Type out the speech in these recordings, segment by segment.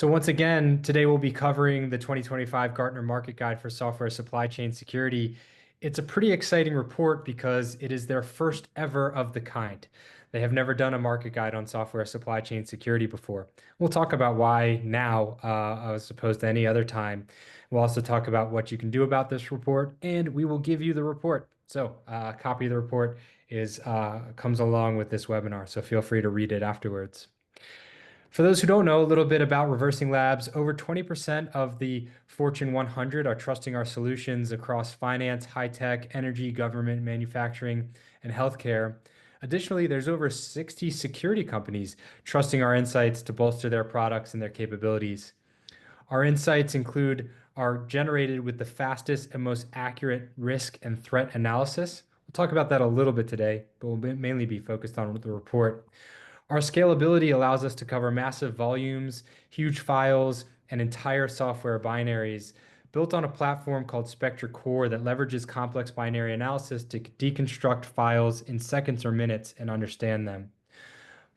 So once again, today we'll be covering the 2025 Gartner Market Guide for Software Supply Chain Security. It's a pretty exciting report because it is their first ever of the kind. They have never done a market guide on software supply chain security before. We'll talk about why now, as opposed to any other time. We'll also talk about what you can do about this report, and we will give you the report. So a copy of the report is comes along with this webinar, so feel free to read it afterwards. For those who don't know a little bit about ReversingLabs, over 20% of the Fortune 100 are trusting our solutions across finance, high tech, energy, government, manufacturing, and healthcare. Additionally, there's over 60 security companies trusting our insights to bolster their products and their capabilities. Our insights are generated with the fastest and most accurate risk and threat analysis. We'll talk about that a little bit today, but we'll mainly be focused on the report. Our scalability allows us to cover massive volumes, huge files, and entire software binaries built on a platform called Spectra Core that leverages complex binary analysis to deconstruct files in seconds or minutes and understand them.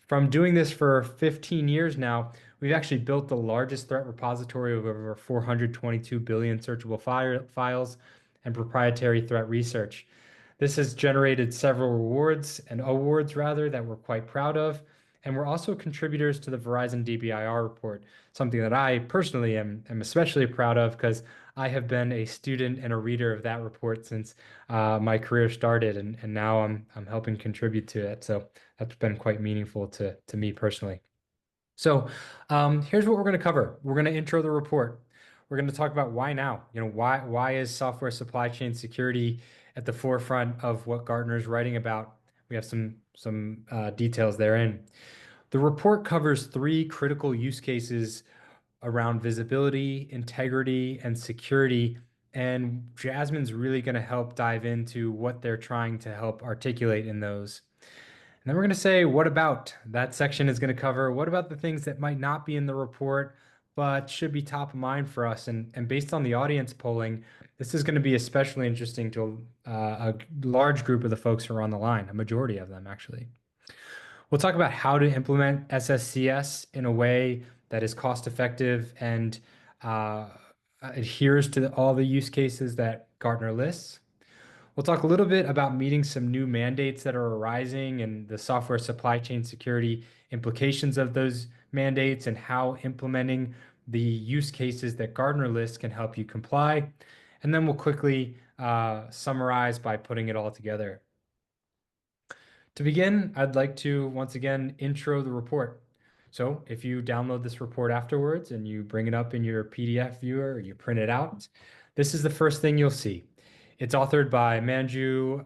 From doing this for 15 years now, we've actually built the largest threat repository of over 422 billion searchable files and proprietary threat research. This has generated several awards rather, that we're quite proud of. And we're also contributors to the Verizon DBIR report, something that I personally am especially proud of because I have been a student and a reader of that report since my career started, and now I'm helping contribute to it. So that's been quite meaningful to me personally. So here's what we're going to cover. We're going to intro the report. We're going to talk about why now. Why is software supply chain security at the forefront of what Gartner is writing about? We have some details therein. The report covers three critical use cases around visibility, integrity, and security. And Jasmine's really going to help dive into what they're trying to help articulate in those. And then we're going to say, what about? That section is going to cover what about the things that might not be in the report, but should be top of mind for us. And based on the audience polling, this is going to be especially interesting to a large group of the folks who are on the line, a majority of them, actually. We'll talk about how to implement SSCS in a way that is cost effective and adheres to all the use cases that Gartner lists. We'll talk a little bit about meeting some new mandates that are arising and the software supply chain security implications of those mandates and how implementing the use cases that Gartner lists can help you comply. And then we'll quickly summarize by putting it all together. To begin, I'd like to once again intro the report. So if you download this report afterwards and you bring it up in your PDF viewer or you print it out, this is the first thing you'll see. It's authored by Manju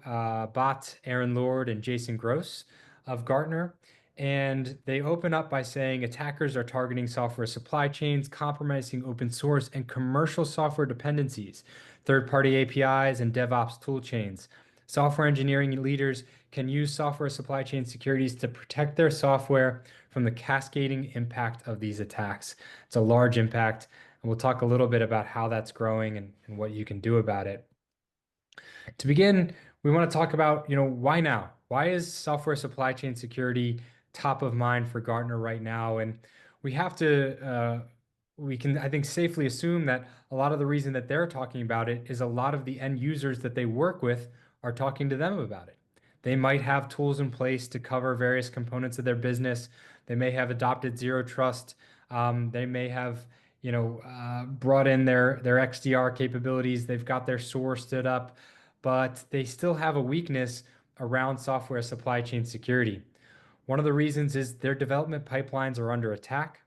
Bhatt, Aaron Lord, and Jason Gross of Gartner. And they open up by saying attackers are targeting software supply chains, compromising open source and commercial software dependencies, third-party APIs, and DevOps tool chains. Software engineering leaders can use software supply chain securities to protect their software from the cascading impact of these attacks. It's a large impact, and we'll talk a little bit about how that's growing and what you can do about it. To begin, we want to talk about, why now? Why is software supply chain security top of mind for Gartner right now? And we have to, we can, I think, safely assume that a lot of the reason that they're talking about it is a lot of the end users that they work with are talking to them about it. They might have tools in place to cover various components of their business. They may have adopted zero trust. They may have, brought in their XDR capabilities. They've got their SOAR stood up, but they still have a weakness around software supply chain security. One of the reasons is their development pipelines are under attack.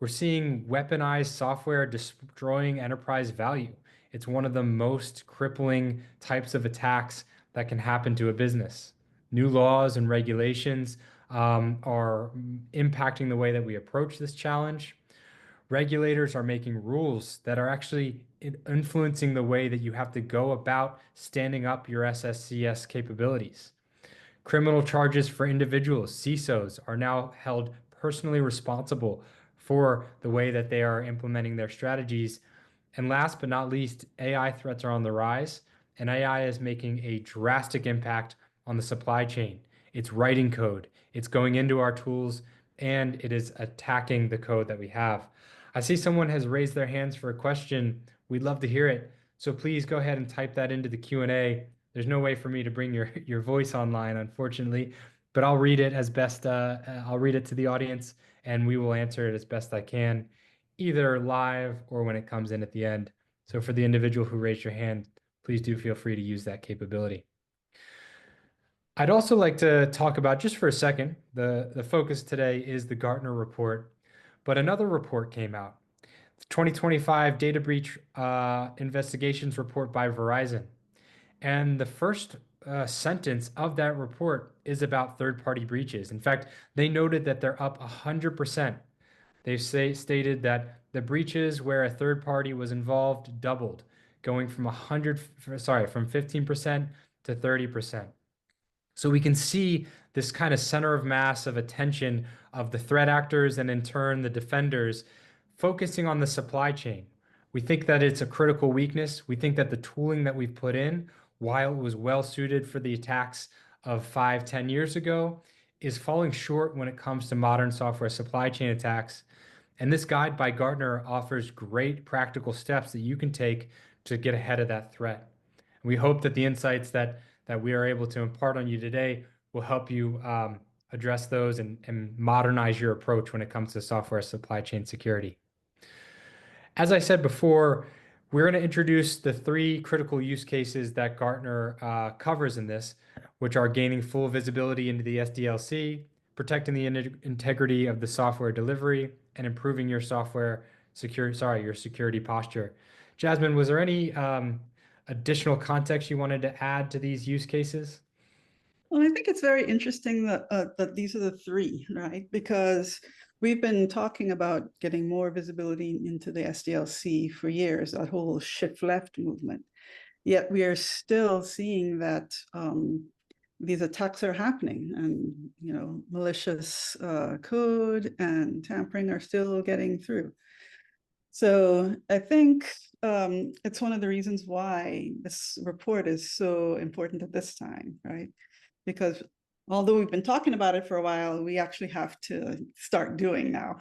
We're seeing weaponized software destroying enterprise value. It's one of the most crippling types of attacks that can happen to a business. New laws and regulations are impacting the way that we approach this challenge. Regulators are making rules that are actually influencing the way that you have to go about standing up your SSCS capabilities. Criminal charges for individuals, CISOs, are now held personally responsible for the way that they are implementing their strategies. And last but not least, AI threats are on the rise, and AI is making a drastic impact on the supply chain. It's writing code, it's going into our tools, and it is attacking the code that we have. I see someone has raised their hands for a question. We'd love to hear it. So please go ahead and type that into the Q&A. There's no way for me to bring your voice online, unfortunately, but I'll read it as best I'll read it to the audience and we will answer it as best I can, either live or when it comes in at the end. So for the individual who raised your hand, please do feel free to use that capability. I'd also like to talk about, just for a second, the focus today is the Gartner report, but another report came out, the 2025 Data Breach Investigations Report by Verizon. And the first sentence of that report is about third-party breaches. In fact, they noted that they're up 100%. They've stated that the breaches where a third party was involved doubled, going from 15% to 30%. So we can see this kind of center of mass of attention of the threat actors and in turn the defenders focusing on the supply chain. We think that it's a critical weakness. We think that the tooling that we've put in, while it was well suited for the attacks of 5, 10 years ago, is falling short when it comes to modern software supply chain attacks. And this guide by Gartner offers great practical steps that you can take to get ahead of that threat. We hope that the insights that we are able to impart on you today will help you address those and modernize your approach when it comes to software supply chain security. As I said before, we're going to introduce the 3 critical use cases that Gartner covers in this, which are gaining full visibility into the SDLC, protecting the integrity of the software delivery, and improving your your security posture. Jasmine, was there any additional context you wanted to add to these use cases? Well, I think it's very interesting that that these are the 3, right? Because we've been talking about getting more visibility into the SDLC for years, that whole shift left movement. Yet we are still seeing that these attacks are happening, and malicious code and tampering are still getting through. So I think it's one of the reasons why this report is so important at this time, right? Because although we've been talking about it for a while, we actually have to start doing now.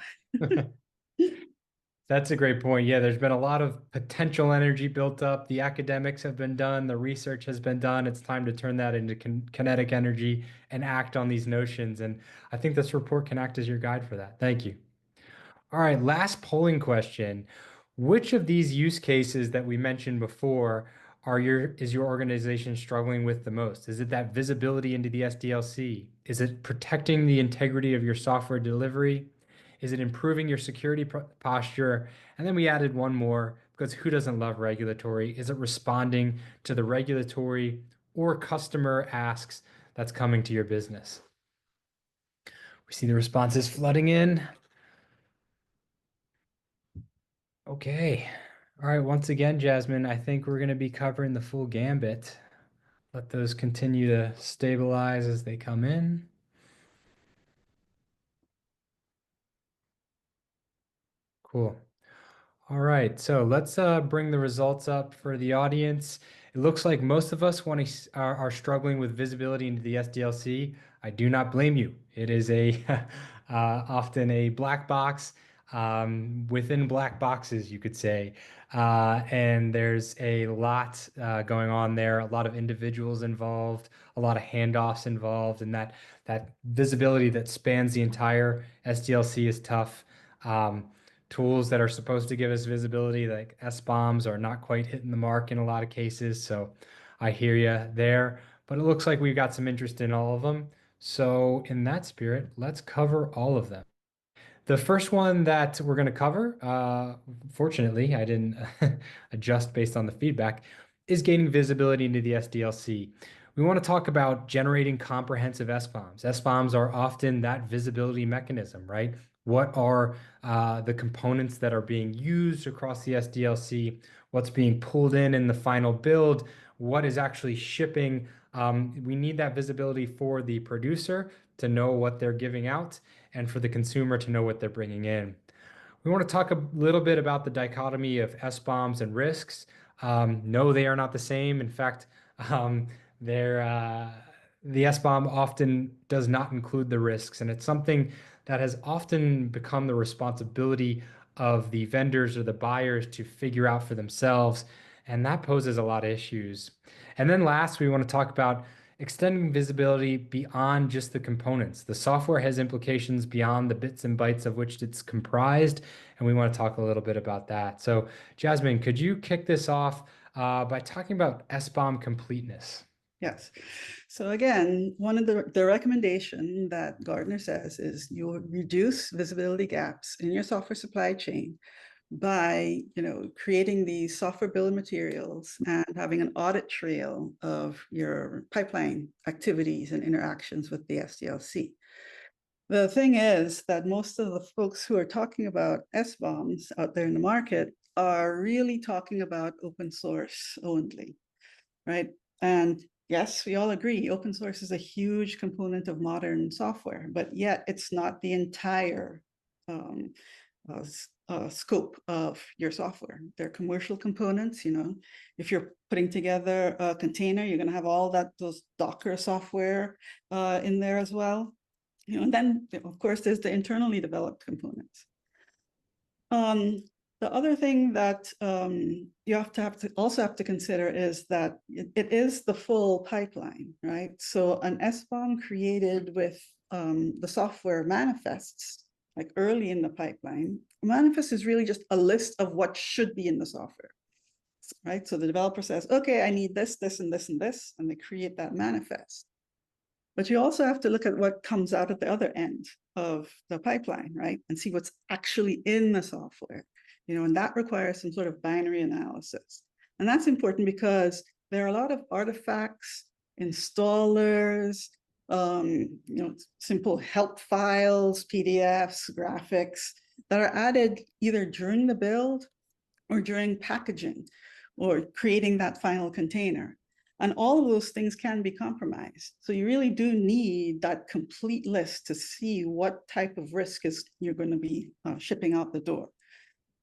That's a great point. Yeah, there's been a lot of potential energy built up. The academics have been done, the research has been done. It's time to turn that into kinetic energy and act on these notions. And I think this report can act as your guide for that. Thank you. All right, last polling question. Which of these use cases that we mentioned before is your organization struggling with the most? Is it that visibility into the SDLC? Is it protecting the integrity of your software delivery? Is it improving your security posture? And then we added one more, because who doesn't love regulatory? Is it responding to the regulatory or customer asks that's coming to your business? We see the responses flooding in. Okay. All right. Once again, Jasmine, I think we're going to be covering the full gambit. Let those continue to stabilize as they come in. Cool. All right, so let's bring the results up for the audience. It looks like most of us are struggling with visibility into the SDLC. I do not blame you. It is often a black box within black boxes, you could say. And there's a lot going on there, a lot of individuals involved, a lot of handoffs involved, and that visibility that spans the entire SDLC is tough. Tools that are supposed to give us visibility, like SBOMs, are not quite hitting the mark in a lot of cases. So I hear you there, but it looks like we've got some interest in all of them. So in that spirit, let's cover all of them. The first one that we're going to cover, fortunately, I didn't adjust based on the feedback, is gaining visibility into the SDLC. We want to talk about generating comprehensive SBOMs. SBOMs are often that visibility mechanism, right? What are the components that are being used across the SDLC? What's being pulled in the final build? What is actually shipping? We need that visibility for the producer to know what they're giving out and for the consumer to know what they're bringing in. We want to talk a little bit about the dichotomy of SBOMs and risks. No, they are not the same. In fact, the SBOM often does not include the risks, and it's something that has often become the responsibility of the vendors or the buyers to figure out for themselves. And that poses a lot of issues. And then last, we want to talk about extending visibility beyond just the components. The software has implications beyond the bits and bytes of which it's comprised, and we want to talk a little bit about that. So, Jasmine, could you kick this off by talking about SBOM completeness? Yes. So again, one of the recommendation that Gartner says is you reduce visibility gaps in your software supply chain by creating these software bill of materials and having an audit trail of your pipeline activities and interactions with the SDLC. The thing is that most of the folks who are talking about SBOMs out there in the market are really talking about open source only, right? And yes, we all agree open source is a huge component of modern software, but yet it's not the entire scope of your software. They're commercial components. If you're putting together a container, you're going to have all those Docker software in there as well. And then, of course, there's the internally developed components. The other thing that you also have to consider is that it is the full pipeline, right? So an SBOM created with the software manifests, like early in the pipeline, a manifest is really just a list of what should be in the software, right? So the developer says, okay, I need this, this, and this, and this, and they create that manifest. But you also have to look at what comes out at the other end of the pipeline, right? And see what's actually in the software, and that requires some sort of binary analysis. And that's important because there are a lot of artifacts, installers, simple help files, PDFs, graphics that are added either during the build or during packaging or creating that final container. And all of those things can be compromised. So you really do need that complete list to see what type of risk you're going to be shipping out the door,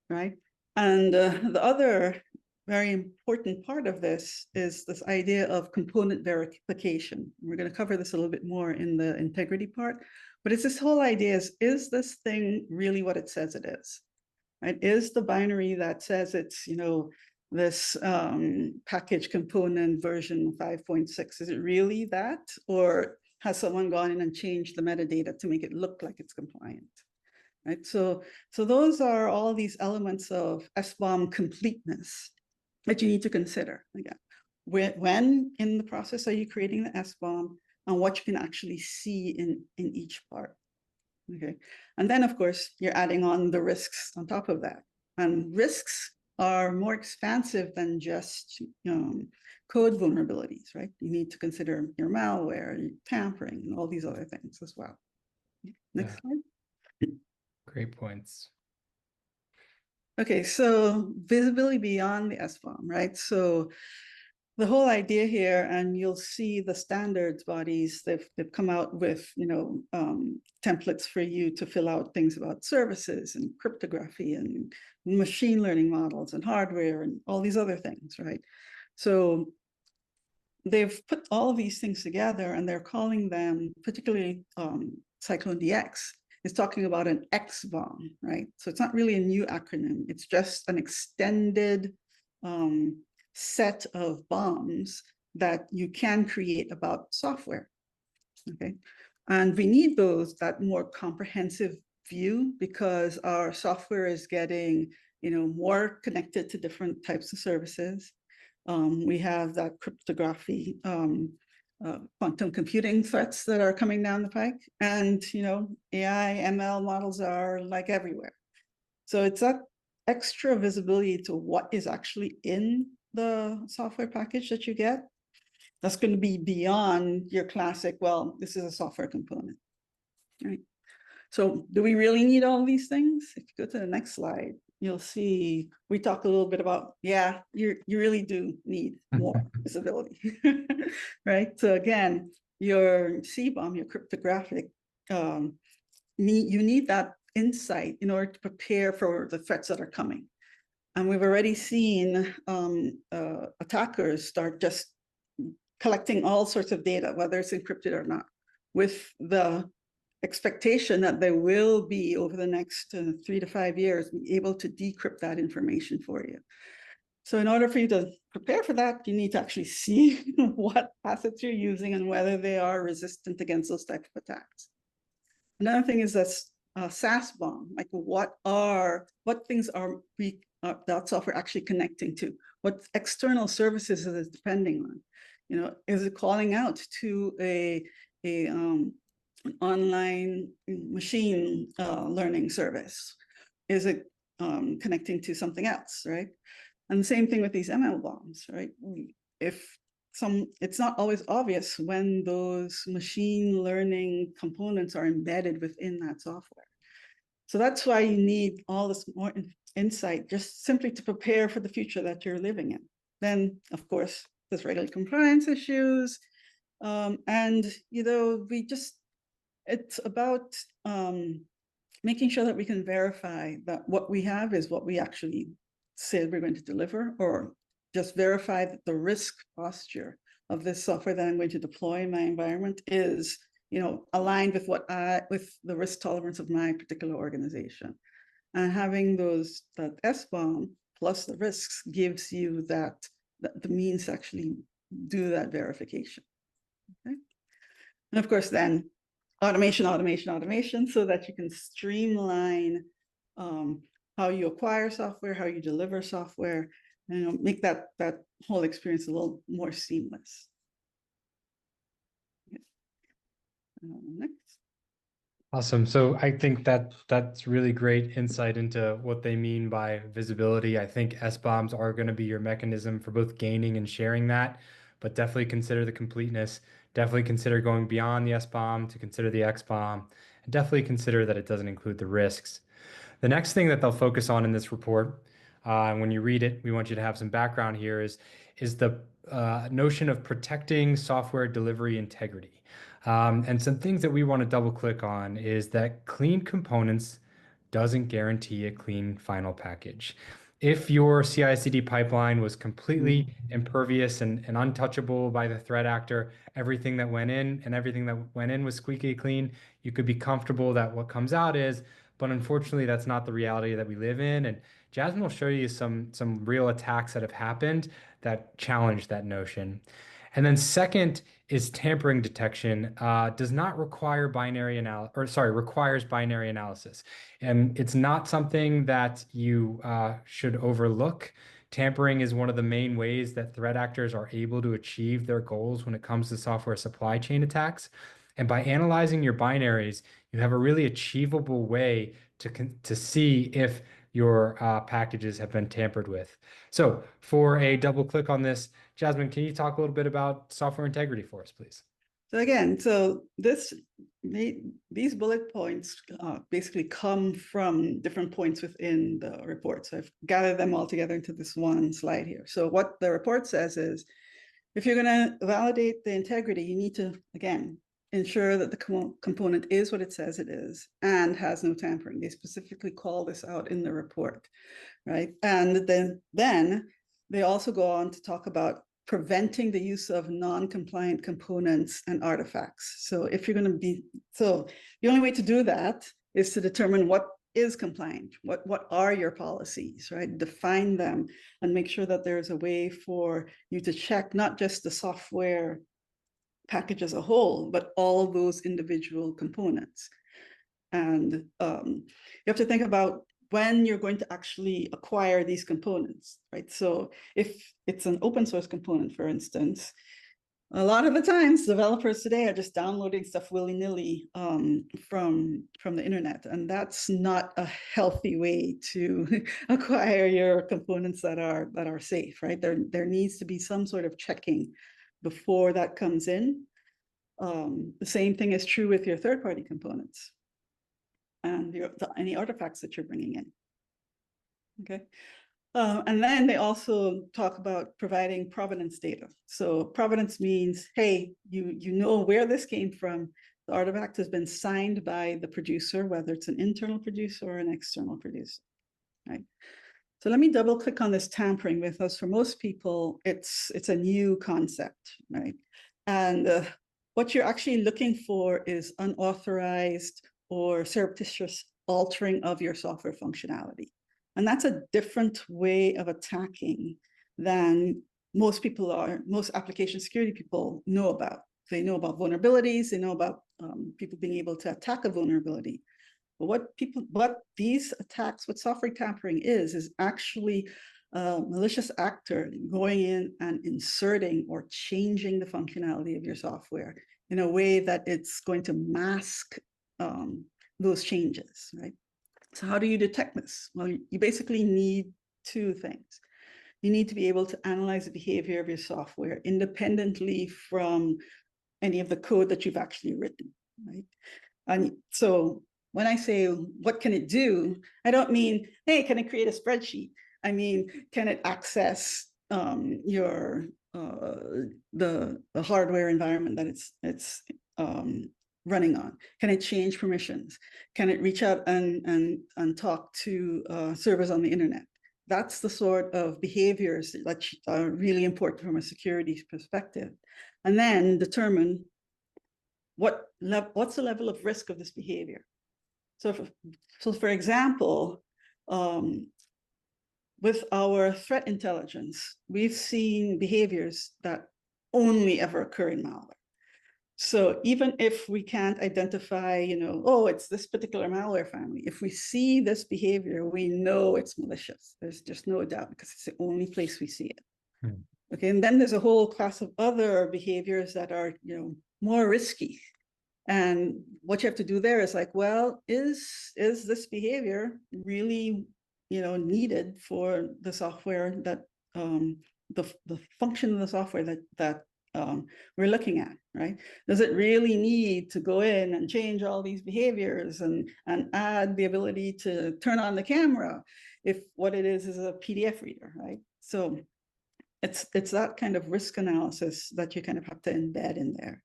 right? And the other very important part of this is this idea of component verification. We're going to cover this a little bit more in the integrity part, but it's this whole idea is this thing really what it says it is, right? Is the binary that says it's, this package component version 5.6, is it really that? Or has someone gone in and changed the metadata to make it look like it's compliant? Right? So those are all these elements of SBOM completeness that you need to consider. Again, when in the process are you creating the SBOM and what you can actually see in each part. Okay. And then, of course, you're adding on the risks on top of that. And risks are more expansive than just code vulnerabilities, right? You need to consider your malware, your tampering, and all these other things as well. Next slide. Great points. Okay, so visibility beyond the SBOM, right? So the whole idea here, and you'll see the standards bodies, they've come out with templates for you to fill out things about services and cryptography and machine learning models and hardware and all these other things, right? So they've put all of these things together and they're calling them, particularly Cyclone DX, is talking about an XBOM, right? So it's not really a new acronym. It's just an extended set of bombs that you can create about software, okay? And we need that more comprehensive view because our software is getting, more connected to different types of services. We have that cryptography, quantum computing threats that are coming down the pike, and AI, ML models are like everywhere. So it's that extra visibility to what is actually in the software package that you get. That's going to be beyond your classic, well, this is a software component, right? So do we really need all these things? If you go to the next slide, you'll see we talk a little bit about, yeah, you really do need more visibility, right? So again, your CBOM, your cryptographic, you need that insight in order to prepare for the threats that are coming. And we've already seen attackers start just collecting all sorts of data, whether it's encrypted or not, with the expectation that they will be, over the next 3 to 5 years, be able to decrypt that information for you. So in order for you to prepare for that, you need to actually see what assets you're using and whether they are resistant against those types of attacks. Another thing is this SaaS bomb, like what things are that software actually connecting to? What external services is it depending on? You know, is it calling out to an online machine learning service? Is it connecting to something else, right? And the same thing with these ML bombs, right? It's not always obvious when those machine learning components are embedded within that software. So that's why you need all this more insight, just simply to prepare for the future that you're living in. Then, of course, there's regulatory compliance issues. And, you know, it's about making sure that we can verify that what we have is what we actually said we're going to deliver, or just verify that the risk posture of this software that I'm going to deploy in my environment is, you know, aligned with with the risk tolerance of my particular organization. And having that SBOM plus the risks gives you the means to actually do that verification. Okay. And of course, then automation, so that you can streamline how you acquire software, how you deliver software, and, you know, make that whole experience a little more seamless. Next. Awesome. So I think that's really great insight into what they mean by visibility. I think SBOMs are going to be your mechanism for both gaining and sharing that, but definitely consider the completeness. Definitely consider going beyond the SBOM to consider the XBOM, and definitely consider that it doesn't include the risks. The next thing that they'll focus on in this report, when you read it, we want you to have some background here, is the notion of protecting software delivery integrity. And some things that we want to double click on is that clean components doesn't guarantee a clean final package. If your CI/CD pipeline was completely impervious and untouchable by the threat actor, everything that went in was squeaky clean, you could be comfortable that what comes out is, but unfortunately that's not the reality that we live in. And Jasmine will show you some real attacks that have happened that challenge that notion. And then second is tampering detection does not require requires binary analysis. And it's not something that you should overlook. Tampering is one of the main ways that threat actors are able to achieve their goals when it comes to software supply chain attacks. And by analyzing your binaries, you have a really achievable way to see if your packages have been tampered with. So for a double click on this, Jasmine, can you talk a little bit about software integrity for us, please? So again, these bullet points basically come from different points within the report. So I've gathered them all together into this one slide here. So what the report says is, if you're going to validate the integrity, you need to, again, ensure that the component is what it says it is and has no tampering. They specifically call this out in the report, right? And then they also go on to talk about preventing the use of non-compliant components and artifacts. So the only way to do that is to determine what is compliant, what are your policies, right? Define them and make sure that there's a way for you to check not just the software package as a whole, but all those individual components. And you have to think about when you're going to actually acquire these components, right? So if it's an open source component, for instance, a lot of the times developers today are just downloading stuff willy-nilly from the internet, and that's not a healthy way to acquire your components that are safe, right? There needs to be some sort of checking before that comes in. The same thing is true with your third-party components and any artifacts that you're bringing in. Okay. And then they also talk about providing provenance data. So provenance means, hey, you know where this came from. The artifact has been signed by the producer, whether it's an internal producer or an external producer, right? So let me double click on this tampering, because for most people, it's a new concept, right? And what you're actually looking for is unauthorized or surreptitious altering of your software functionality. And that's a different way of attacking than most application security people know about. They know about vulnerabilities, they know about people being able to attack a vulnerability. But what these attacks, what software tampering is actually a malicious actor going in and inserting or changing the functionality of your software in a way that it's going to mask those changes, right? So how do you detect this? Well, you basically need two things. You need to be able to analyze the behavior of your software independently from any of the code that you've actually written, right? And so when I say, what can it do? I don't mean, hey, can it create a spreadsheet? I mean, can it access your the hardware environment that it's running on? Can it change permissions? Can it reach out and talk to servers on the internet? That's the sort of behaviors that are really important from a security perspective. And then determine what's the level of risk of this behavior. So for example, with our threat intelligence, we've seen behaviors that only ever occur in malware. So even if we can't identify, oh, it's this particular malware family, if we see this behavior, we know it's malicious. There's just no doubt because it's the only place we see it. Okay, and then there's a whole class of other behaviors that are, more risky. And what you have to do there is like, well, is this behavior really, needed for the software that the function of the software that we're looking at, right? Does it really need to go in and change all these behaviors and add the ability to turn on the camera if what it is a PDF reader, right? So it's that kind of risk analysis that you kind of have to embed in there.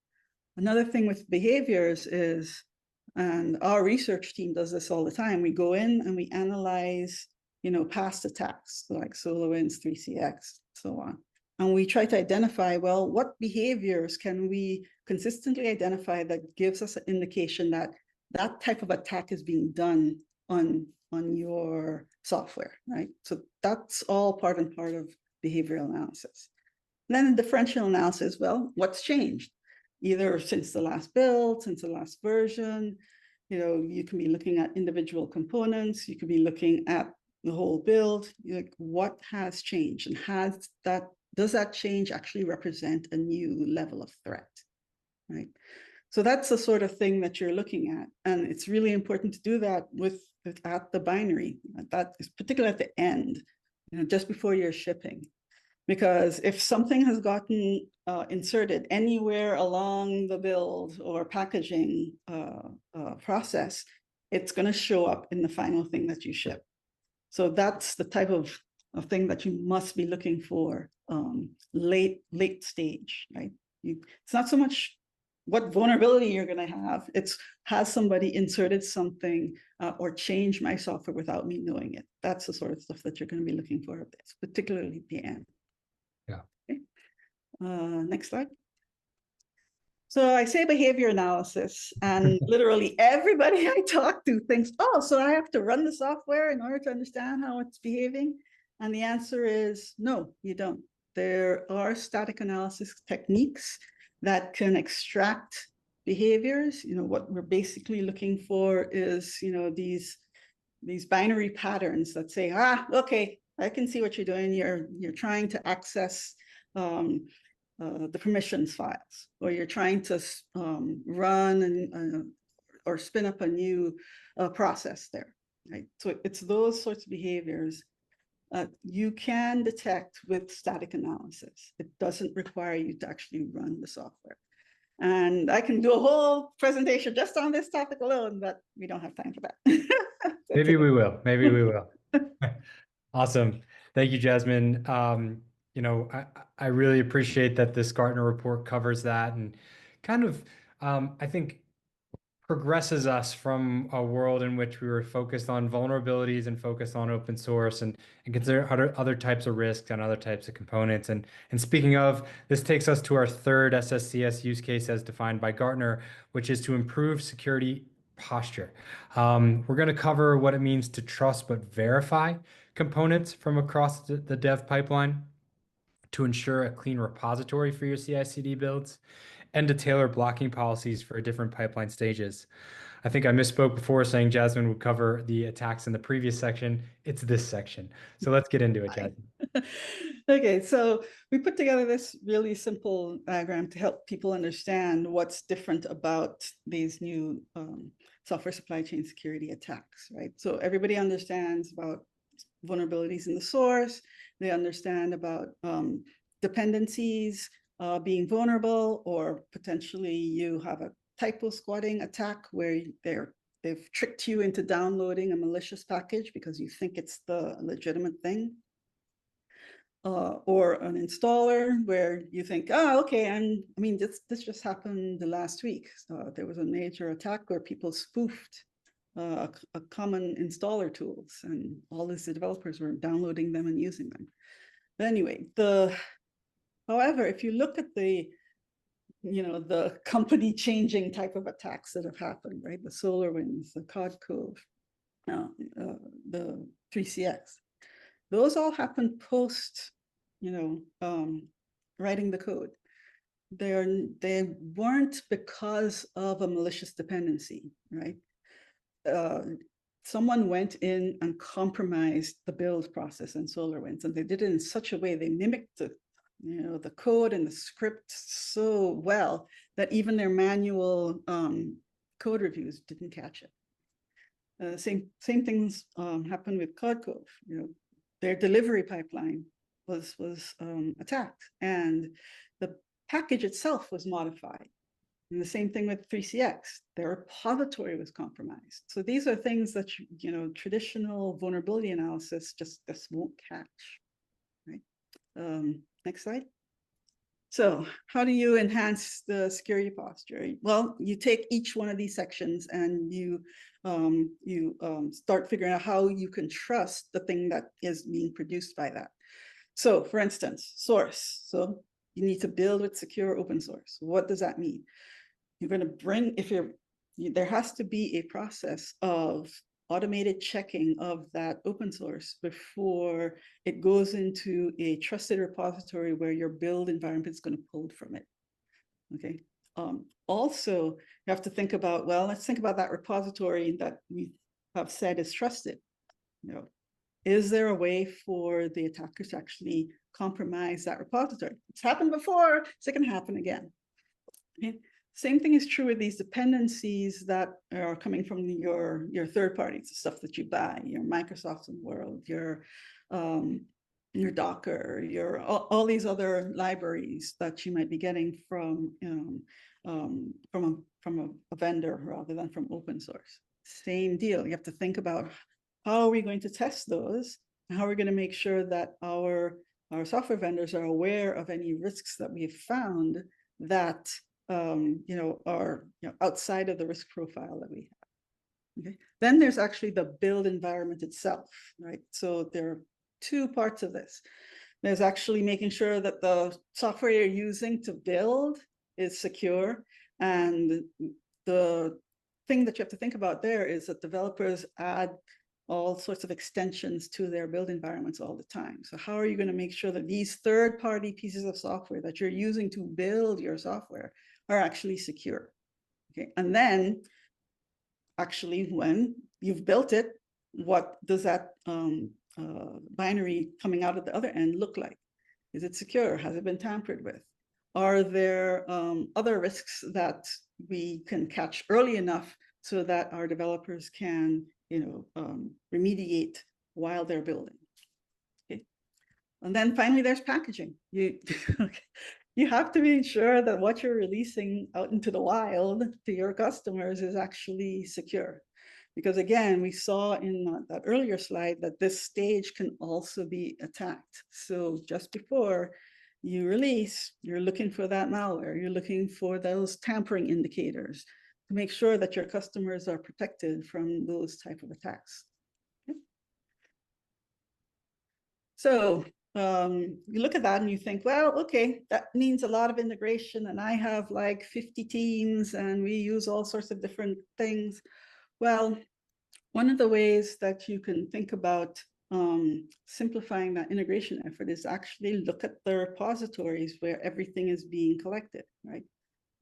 Another thing with behaviors is, and our research team does this all the time, we go in and we analyze, past attacks like SolarWinds, 3CX, so on. And we try to identify, well, what behaviors can we consistently identify that gives us an indication that that type of attack is being done on your software, right? So that's all part and part of behavioral analysis. And then the differential analysis, well, what's changed? Either since the last build, since the last version, you can be looking at individual components, you could be looking at the whole build, like what has changed and does that change actually represent a new level of threat, right? So that's the sort of thing that you're looking at. And it's really important to do that at the binary, that is particularly at the end, just before you're shipping. Because if something has gotten inserted anywhere along the build or packaging process, it's going to show up in the final thing that you ship. So that's the type of thing that you must be looking for late stage, right? It's not so much what vulnerability you're going to have. It's has somebody inserted something or changed my software without me knowing it. That's the sort of stuff that you're going to be looking for, particularly at the end. Yeah. Okay. Next slide. So I say behavior analysis, and literally everybody I talk to thinks, oh, so I have to run the software in order to understand how it's behaving? And the answer is no, you don't. There are static analysis techniques that can extract behaviors. What we're basically looking for is, these binary patterns that say, okay, I can see what you're doing. You're trying to access the permissions files, or you're trying to run or spin up a new process there, right? So it's those sorts of behaviors you can detect with static analysis. It doesn't require you to actually run the software. And I can do a whole presentation just on this topic alone, but we don't have time for that. Maybe we will. Maybe we will. Awesome. Thank you, Jasmine. I really appreciate that this Gartner report covers that, and kind of, I think progresses us from a world in which we were focused on vulnerabilities and focused on open source and consider other types of risks and other types of components. And speaking of, this takes us to our third SSCS use case as defined by Gartner, which is to improve security posture. We're going to cover what it means to trust but verify components from across the dev pipeline to ensure a clean repository for your CI/CD builds, and to tailor blocking policies for different pipeline stages. I think I misspoke before saying Jasmine would cover the attacks in the previous section. It's this section. So let's get into it, Jasmine. Okay, so we put together this really simple diagram to help people understand what's different about these new software supply chain security attacks, right? So everybody understands about vulnerabilities in the source. They understand about dependencies being vulnerable, or potentially you have a typo squatting attack where they've tricked you into downloading a malicious package because you think it's the legitimate thing. Or an installer where you think, oh, okay, I mean, this just happened the last week. There was a major attack where people spoofed a common installer tools, and all these developers were downloading them and using them. But anyway, however, if you look at the company changing type of attacks that have happened, right? The SolarWinds, the CodeCov, the 3CX. Those all happened post, writing the code. They weren't because of a malicious dependency, right? Someone went in and compromised the build process in SolarWinds, and they did it in such a way, they mimicked the code and the script so well that even their manual code reviews didn't catch it. Same things happened with CodeCov. Their delivery pipeline was attacked, and the package itself was modified. And the same thing with 3CX. Their repository was compromised. So these are things that traditional vulnerability analysis just won't catch. Right. Next slide. So how do you enhance the security posture? Well, you take each one of these sections and you start figuring out how you can trust the thing that is being produced by that. So for instance, source. So you need to build with secure open source. What does that mean? You're going to bring, there has to be a process of automated checking of that open source before it goes into a trusted repository where your build environment is going to pull from it. Okay. Also, you have to think about, well, let's think about that repository that we have said is trusted. Is there a way for the attackers to actually compromise that repository? It's happened before, it's going to happen again. Okay. Same thing is true with these dependencies that are coming from your third parties, the stuff that you buy, your Microsoft world, your Docker, all these other libraries that you might be getting from a vendor rather than from open source. Same deal. You have to think about how are we going to test those, and how are we going to make sure that our software vendors are aware of any risks that we've found that are outside of the risk profile that we have. Okay. Then there's actually the build environment itself, right? So there are two parts of this. There's actually making sure that the software you're using to build is secure, and the thing that you have to think about there is that developers add all sorts of extensions to their build environments all the time. So how are you going to make sure that these third-party pieces of software that you're using to build your software are actually secure? Okay, and then actually when you've built it, what does that binary coming out at the other end look like? Is it secure? Has it been tampered with? Are there other risks that we can catch early enough so that our developers can remediate while they're building? Okay. And then finally, there's packaging. You have to be sure that what you're releasing out into the wild to your customers is actually secure. Because again, we saw in that earlier slide that this stage can also be attacked. So just before you release, you're looking for that malware. You're looking for those tampering indicators to make sure that your customers are protected from those type of attacks. Okay. So you look at that and you think, well, okay, that means a lot of integration, and I have like 50 teams and we use all sorts of different things. Well, one of the ways that you can think about simplifying that integration effort is actually look at the repositories where everything is being collected, right?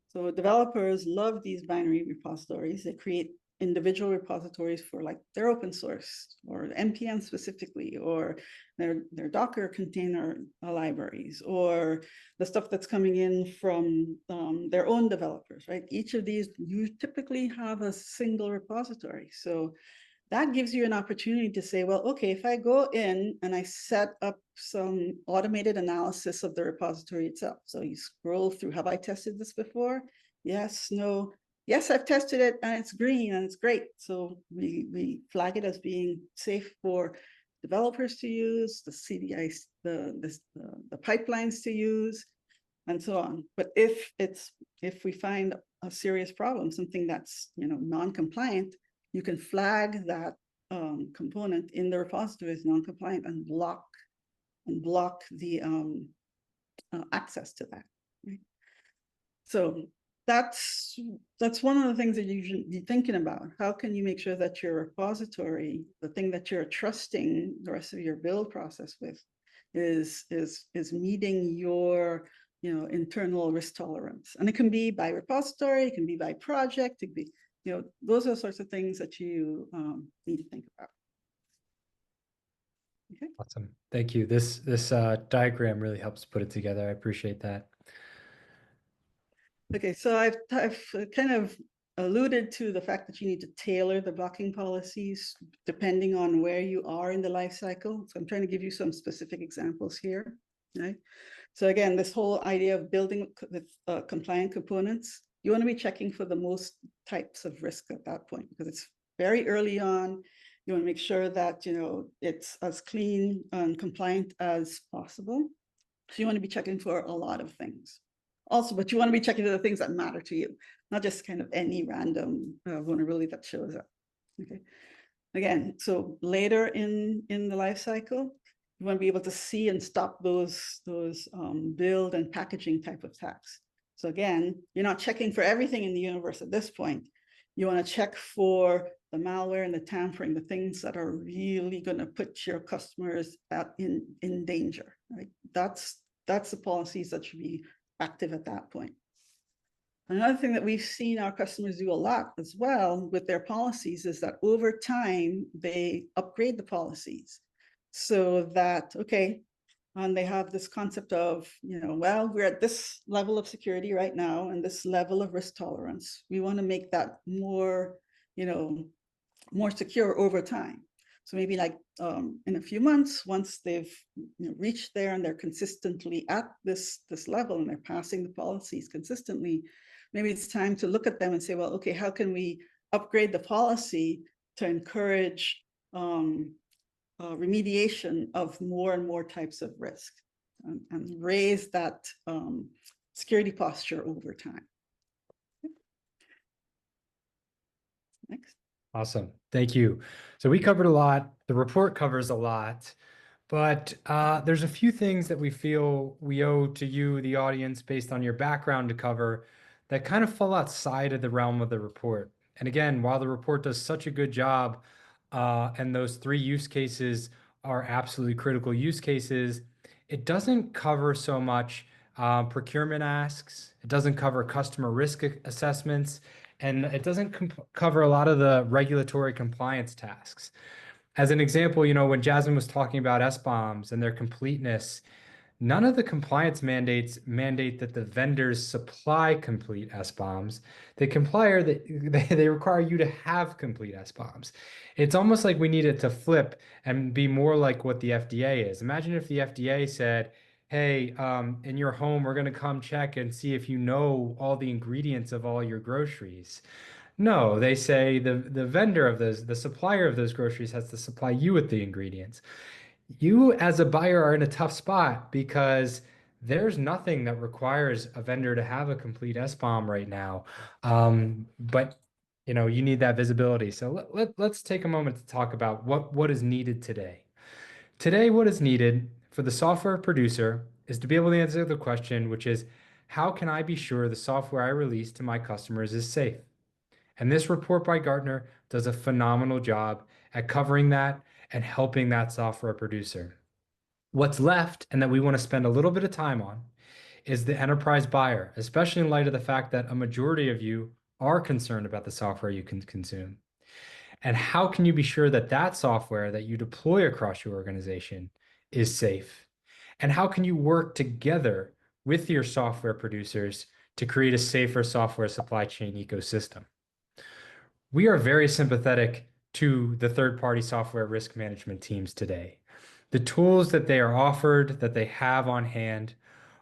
So developers love these binary repositories. They create individual repositories for like their open source or NPM specifically, or their Docker container libraries, or the stuff that's coming in from their own developers, right? Each of these, you typically have a single repository. So that gives you an opportunity to say, well, okay, if I go in and I set up some automated analysis of the repository itself. So you scroll through, have I tested this before? Yes, no. Yes, I've tested it and it's green and it's great. So we flag it as being safe for developers to use, the CDI, the pipelines to use, and so on. But if we find a serious problem, something that's non-compliant, you can flag that component in the repository as non-compliant and block the access to that. Right? So that's one of the things that you should be thinking about. How can you make sure that your repository, the thing that you're trusting the rest of your build process with, is meeting your internal risk tolerance? And it can be by repository, it can be by project, it can be those are the sorts of things that you need to think about. Okay. Awesome. Thank you. This diagram really helps put it together. I appreciate that. Okay, so I've kind of alluded to the fact that you need to tailor the blocking policies depending on where you are in the life cycle. So I'm trying to give you some specific examples here. Right. So again, this whole idea of building with compliant components, you want to be checking for the most types of risk at that point, because it's very early on. You want to make sure that it's as clean and compliant as possible. So you want to be checking for a lot of things. Also, but you want to be checking for the things that matter to you, not just kind of any random vulnerability that shows up. Okay. Again, so later in the life cycle, you want to be able to see and stop those build and packaging type of attacks. So again, you're not checking for everything in the universe at this point. You want to check for the malware and the tampering, the things that are really going to put your customers in danger. Right? That's the policies that should be active at that point. Another thing that we've seen our customers do a lot as well with their policies is that over time they upgrade the policies, so that and they have this concept of, well, we're at this level of security right now and this level of risk tolerance. We want to make that more, more secure over time. So maybe like in a few months, once they've reached there and they're consistently at this level and they're passing the policies consistently, maybe it's time to look at them and say, well, okay, how can we upgrade the policy to encourage remediation of more and more types of risk, and raise that security posture over time. Next. Awesome. Thank you. So we covered a lot. The report covers a lot, but there's a few things that we feel we owe to you, the audience, based on your background to cover that kind of fall outside of the realm of the report. And again, while the report does such a good job, and those 3 use cases are absolutely critical use cases, it doesn't cover so much procurement asks. It doesn't cover customer risk assessments, and it doesn't cover a lot of the regulatory compliance tasks. As an example, when Jasmine was talking about SBOMs and their completeness, none of the compliance mandates mandate that the vendors supply complete SBOMs. They require you to have complete SBOMs. It's almost like we need it to flip and be more like what the FDA is. Imagine if the FDA said, hey, in your home, we're going to come check and see if you know all the ingredients of all your groceries. No, they say the vendor of those, the supplier of those groceries has to supply you with the ingredients. You as a buyer are in a tough spot because there's nothing that requires a vendor to have a complete SBOM right now. But you need that visibility. So let's take a moment to talk about what is needed today. Today, what is needed for the software producer is to be able to answer the question, which is, how can I be sure the software I release to my customers is safe? And this report by Gartner does a phenomenal job at covering that and helping that software producer. What's left, and that we want to spend a little bit of time on, is the enterprise buyer, especially in light of the fact that a majority of you are concerned about the software you can consume. And how can you be sure that that software that you deploy across your organization is safe? And how can you work together with your software producers to create a safer software supply chain ecosystem? We are very sympathetic to the third-party software risk management teams today. The tools that they are offered, that they have on hand,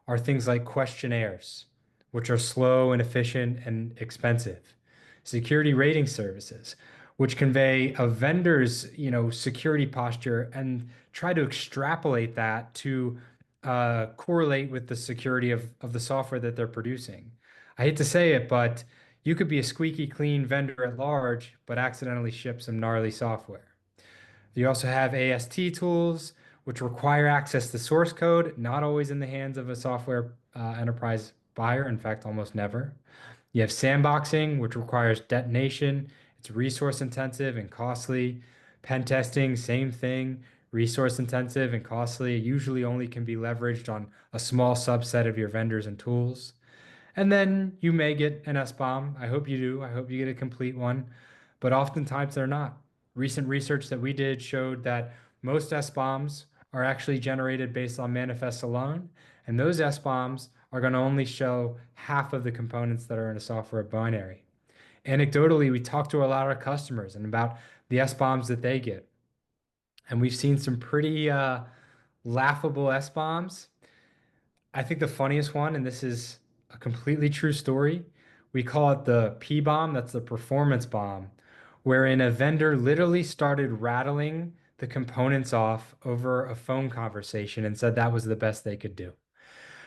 are things like questionnaires, which are slow and efficient and expensive. Security rating services, which convey a vendor's, security posture and try to extrapolate that to correlate with the security of the software that they're producing. I hate to say it, but you could be a squeaky clean vendor at large, but accidentally ship some gnarly software. You also have AST tools, which require access to source code, not always in the hands of a software enterprise buyer, in fact, almost never. You have sandboxing, which requires detonation. It's resource intensive and costly. Pen testing, same thing, resource intensive and costly. It usually only can be leveraged on a small subset of your vendors and tools. And then you may get an SBOM. I hope you do. I hope you get a complete one, but oftentimes they're not. Recent research that we did showed that most SBOMs are actually generated based on manifests alone, and those SBOMs are going to only show half of the components that are in a software binary. Anecdotally, we talked to a lot of customers and about the SBOMs that they get, and we've seen some pretty laughable SBOMs. I think the funniest one, and this is a completely true story, we call it the P bomb. That's the performance bomb, wherein a vendor literally started rattling the components off over a phone conversation and said that was the best they could do.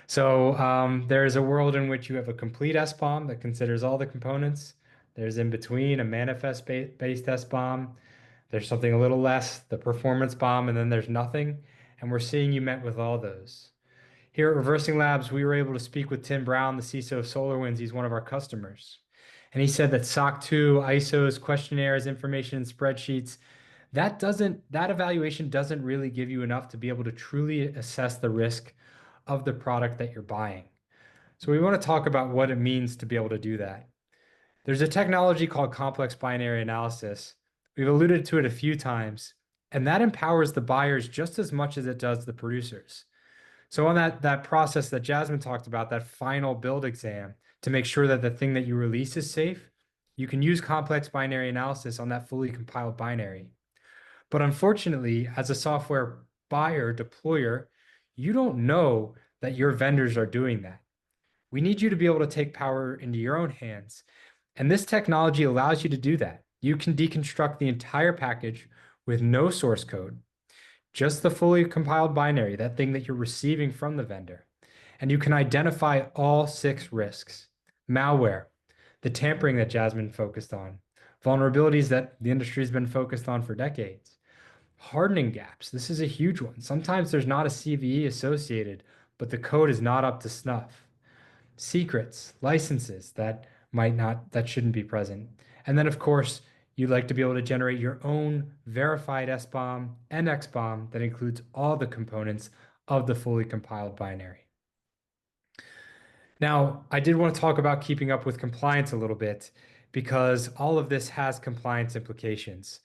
So there's a world in which you have a complete SBOM that considers all the components. There's in between a manifest-based SBOM. There's something a little less, the performance bomb, and then there's nothing. And we're seeing you met with all those. Here at Reversing Labs, we were able to speak with Tim Brown, the CISO of SolarWinds. He's one of our customers. And he said that SOC 2, ISOs, questionnaires, information in spreadsheets, that evaluation doesn't really give you enough to be able to truly assess the risk of the product that you're buying. So we want to talk about what it means to be able to do that. There's a technology called complex binary analysis. We've alluded to it a few times, and that empowers the buyers just as much as it does the producers. So on that process that Jasmine talked about, that final build exam, to make sure that the thing that you release is safe, you can use complex binary analysis on that fully compiled binary. But unfortunately, as a software buyer, deployer, you don't know that your vendors are doing that. We need you to be able to take power into your own hands. And this technology allows you to do that. You can deconstruct the entire package with no source code, just the fully compiled binary, that thing that you're receiving from the vendor. And you can identify all 6 risks: malware, the tampering that Jasmine focused on, vulnerabilities that the industry has been focused on for decades, hardening gaps. This is a huge one. Sometimes there's not a CVE associated, but the code is not up to snuff. Secrets, licenses that shouldn't be present. And then, of course, you'd like to be able to generate your own verified SBOM and XBOM that includes all the components of the fully compiled binary. Now, I did want to talk about keeping up with compliance a little bit, because all of this has compliance implications.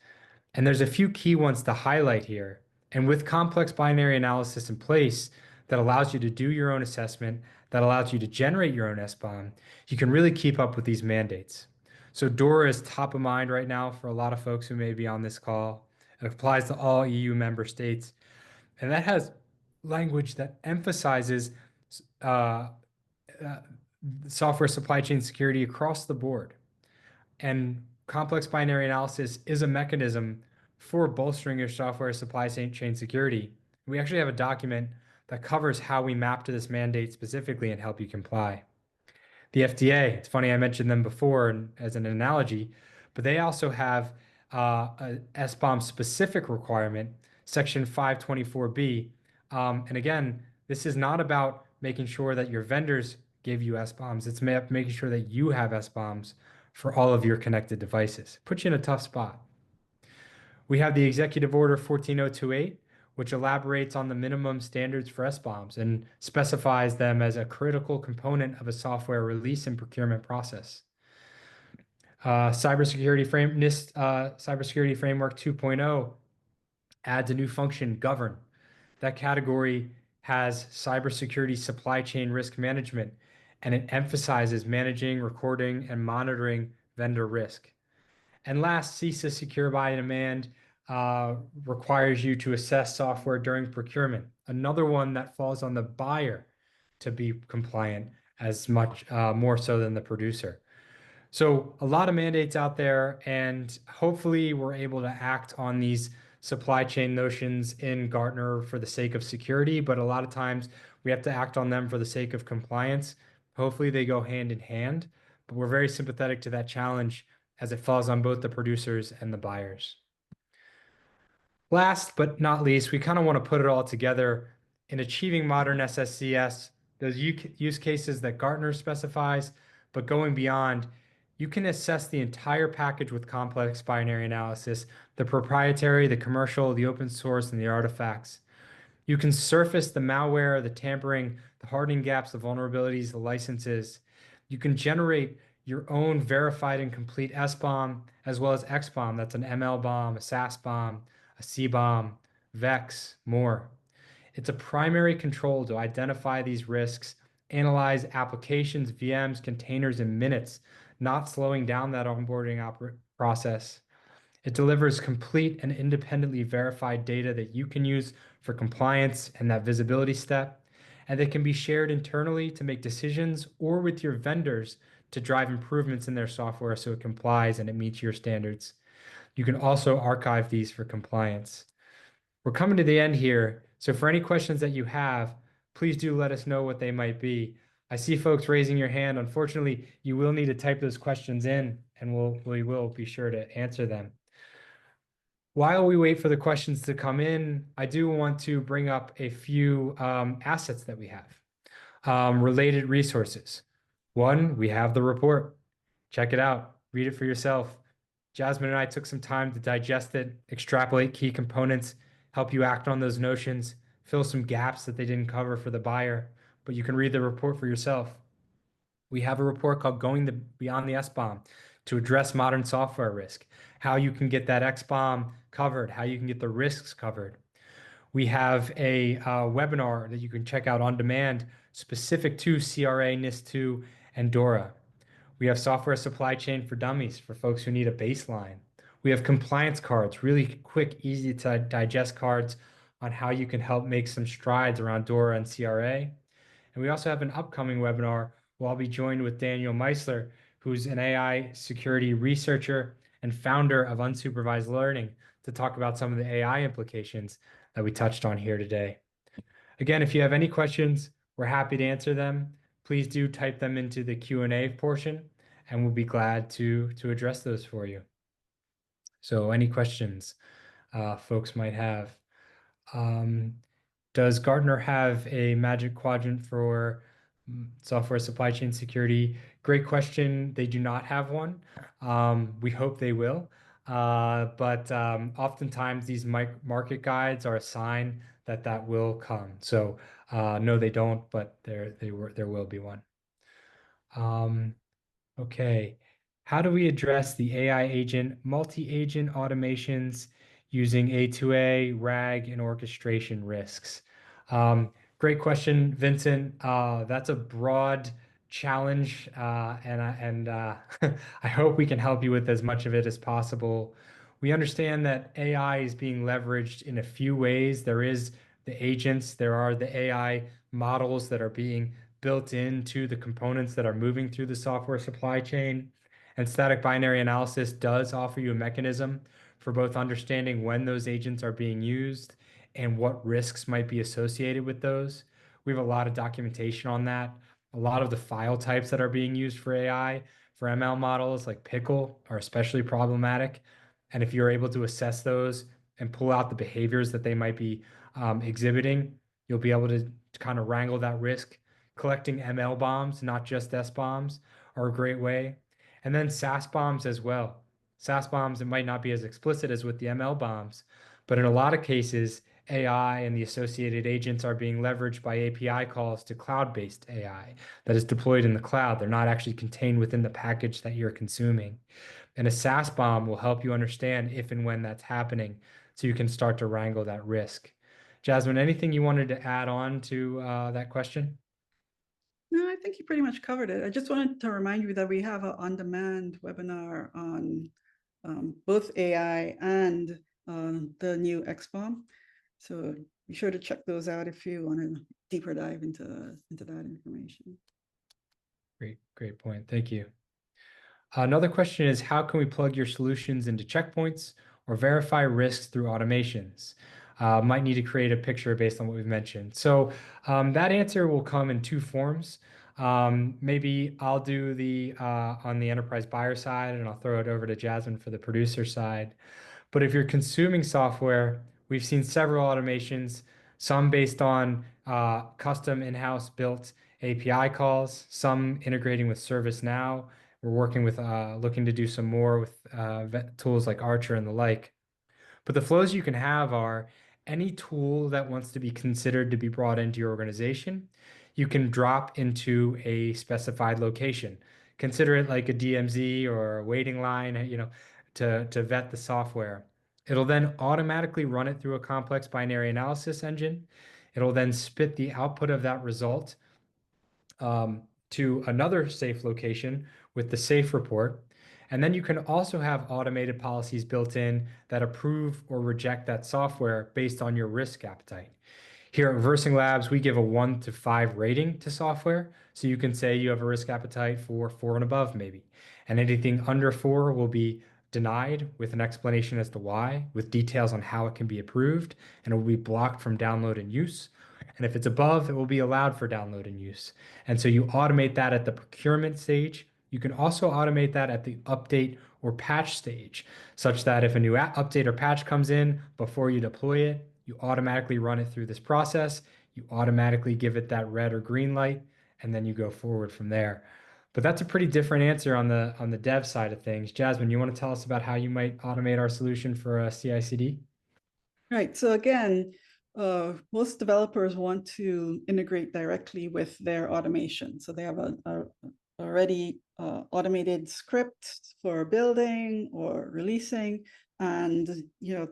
And there's a few key ones to highlight here. And with complex binary analysis in place that allows you to do your own assessment, that allows you to generate your own SBOM, you can really keep up with these mandates. So DORA is top of mind right now for a lot of folks who may be on this call. It applies to all EU member states. And that has language that emphasizes uh, uh, software supply chain security across the board. And complex binary analysis is a mechanism for bolstering your software supply chain security. We actually have a document that covers how we map to this mandate specifically and help you comply. The FDA, it's funny I mentioned them before as an analogy, but they also have a SBOM specific requirement, Section 524B. And again, this is not about making sure that your vendors give you SBOMs. It's making sure that you have SBOMs for all of your connected devices. Put you in a tough spot. We have the Executive Order 14028, which elaborates on the minimum standards for SBOMs and specifies them as a critical component of a software release and procurement process. Cybersecurity Framework 2.0 adds a new function, govern. That category has cybersecurity supply chain risk management, and it emphasizes managing, recording, and monitoring vendor risk. And last, CISA Secure by Demand requires you to assess software during procurement. Another one that falls on the buyer to be compliant as much more so than the producer. So a lot of mandates out there, and hopefully we're able to act on these supply chain notions in Gartner for the sake of security, but a lot of times we have to act on them for the sake of compliance. Hopefully they go hand in hand, but we're very sympathetic to that challenge as it falls on both the producers and the buyers. Last but not least, we kind of want to put it all together in achieving modern SSCS, those use cases that Gartner specifies, but going beyond, you can assess the entire package with complex binary analysis, the proprietary, the commercial, the open source, and the artifacts. You can surface the malware, the tampering, the hardening gaps, the vulnerabilities, the licenses. You can generate your own verified and complete SBOM, as well as XBOM. That's an ML bomb, a SAS bomb, a C bomb, VEX, more. It's a primary control to identify these risks, analyze applications, VMs, containers in minutes, not slowing down that onboarding process. It delivers complete and independently verified data that you can use for compliance and that visibility step, and that can be shared internally to make decisions or with your vendors to drive improvements in their software so it complies and it meets your standards. You can also archive these for compliance. We're coming to the end here, so for any questions that you have, please do let us know what they might be. I see folks raising your hand. Unfortunately, you will need to type those questions in, and we will be sure to answer them. While we wait for the questions to come in, I do want to bring up a few assets that we have, related resources. One, we have the report. Check it out, read it for yourself. Jasmine and I took some time to digest it, extrapolate key components, help you act on those notions, fill some gaps that they didn't cover for the buyer, but you can read the report for yourself. We have a report called Beyond the SBOM to address modern software risk, how you can get that XBOM covered, how you can get the risks covered. We have a webinar that you can check out on demand specific to CRA, NIST2, and DORA. We have software supply chain for dummies for folks who need a baseline. We have compliance cards, really quick, easy to digest cards on how you can help make some strides around DORA and CRA. And we also have an upcoming webinar where I'll be joined with Daniel Meisler, who's an AI security researcher and founder of Unsupervised Learning, to talk about some of the AI implications that we touched on here today. Again, if you have any questions, we're happy to answer them. Please do type them into the Q&A portion, and we'll be glad to address those for you. So any questions folks might have? Does Gartner have a magic quadrant for software supply chain security? Great question. They do not have one. We hope they will. But oftentimes these market guides are a sign that that will come. So no, they don't, but there will be one. Okay. How do we address the AI agent, multi-agent automations using A2A, RAG, and orchestration risks? Great question, Vincent. That's a broad challenge, and I hope we can help you with as much of it as possible. We understand that AI is being leveraged in a few ways. There is the agents, there are the AI models that are being built into the components that are moving through the software supply chain. And static binary analysis does offer you a mechanism for both understanding when those agents are being used and what risks might be associated with those. We have a lot of documentation on that. A lot of the file types that are being used for AI, for ML models like Pickle, are especially problematic. And if you're able to assess those and pull out the behaviors that they might be exhibiting, you'll be able to kind of wrangle that risk. Collecting ML bombs, not just S bombs, are a great way. And then SAS bombs as well. SAS bombs, it might not be as explicit as with the ML bombs, but in a lot of cases, AI and the associated agents are being leveraged by API calls to cloud-based AI that is deployed in the cloud. They're not actually contained within the package that you're consuming. And a SAS bomb will help you understand if and when that's happening so you can start to wrangle that risk. Jasmine, anything you wanted to add on to that question? No, I think you pretty much covered it. I just wanted to remind you that we have an on-demand webinar on both AI and the new XBOM. So be sure to check those out if you want to deeper dive into that information. Great point. Thank you. Another question is, how can we plug your solutions into checkpoints or verify risks through automations? Might need to create a picture based on what we've mentioned. So that answer will come in two forms. Maybe I'll do the on the enterprise buyer side, and I'll throw it over to Jasmine for the producer side. But if you're consuming software, we've seen several automations, some based on custom in-house built API calls, some integrating with ServiceNow. We're working with looking to do some more with tools like Archer and the like. But the flows you can have are any tool that wants to be considered to be brought into your organization, you can drop into a specified location. Consider it like a DMZ or a waiting line, to vet the software. It'll then automatically run it through a complex binary analysis engine. It'll then spit the output of that result to another safe location with the safe report. And then you can also have automated policies built in that approve or reject that software based on your risk appetite. Here at ReversingLabs, we give a 1 to 5 rating to software. So you can say you have a risk appetite for 4 and above, maybe. And anything under 4 will be denied with an explanation as to why, with details on how it can be approved, and it will be blocked from download and use. And if it's above, it will be allowed for download and use. And so you automate that at the procurement stage. You can also automate that at the update or patch stage, such that if a new update or patch comes in before you deploy it, you automatically run it through this process. You automatically give it that red or green light, and then you go forward from there. But that's a pretty different answer on the dev side of things. Jasmine, you want to tell us about how you might automate our solution for CI/CD? Right. So again, most developers want to integrate directly with their automation. So they have a already automated script for building or releasing, and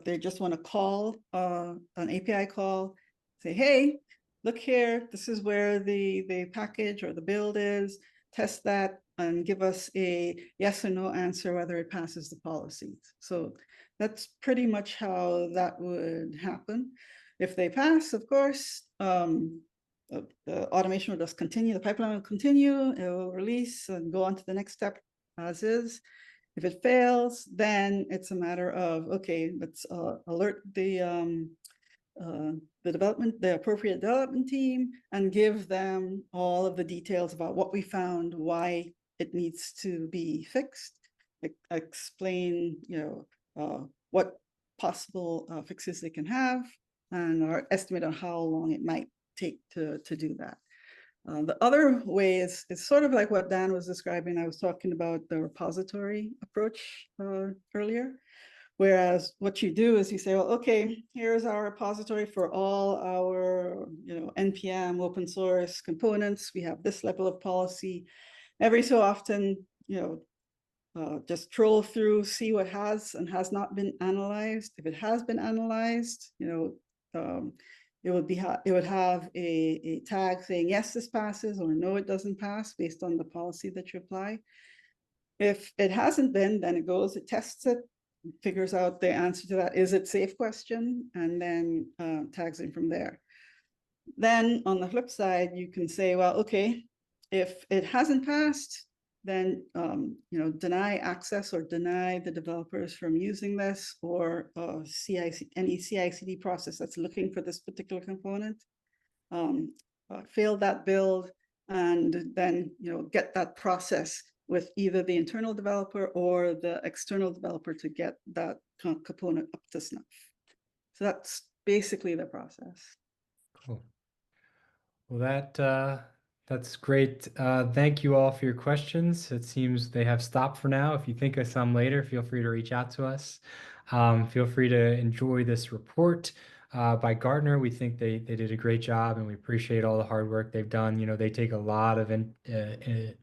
they just want to call an API call, say, hey, look here, this is where the package or the build is, test that and give us a yes or no answer whether it passes the policies. So that's pretty much how that would happen. If they pass, of course, the automation will just continue, the pipeline will continue, it will release and go on to the next step as is. If it fails, then it's a matter of, okay, let's alert the appropriate development team and give them all of the details about what we found, why it needs to be fixed, explain, what possible fixes they can have, and our estimate on how long it might take to do that. The other way is sort of like what Dan was describing. I was talking about the repository approach earlier. Whereas what you do is you say, well, okay, here's our repository for all our, NPM open source components. We have this level of policy. Every so often, just troll through, see what has and has not been analyzed. If it has been analyzed, it would have a tag saying, yes, this passes, or no, it doesn't pass based on the policy that you apply. If it hasn't been, then it goes, it tests it, figures out the answer to that, is it safe question, and then tags it from there. Then on the flip side, you can say, well, okay, if it hasn't passed, then deny access or deny the developers from using this, or any CI/CD process that's looking for this particular component, fail that build, and then get that process with either the internal developer or the external developer to get that component up to snuff. So that's basically the process. Cool. Well, that's great. Thank you all for your questions. It seems they have stopped for now. If you think of some later, feel free to reach out to us. Feel free to enjoy this report by Gartner. We think they did a great job, and we appreciate all the hard work they've done. They take a lot of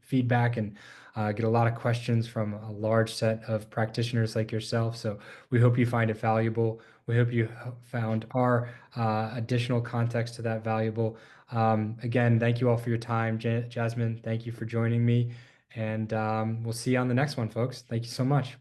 feedback and get a lot of questions from a large set of practitioners like yourself. So we hope you find it valuable. We hope you found our additional context to that valuable. Again, thank you all for your time. Jasmine, thank you for joining me. And we'll see you on the next one, folks. Thank you so much.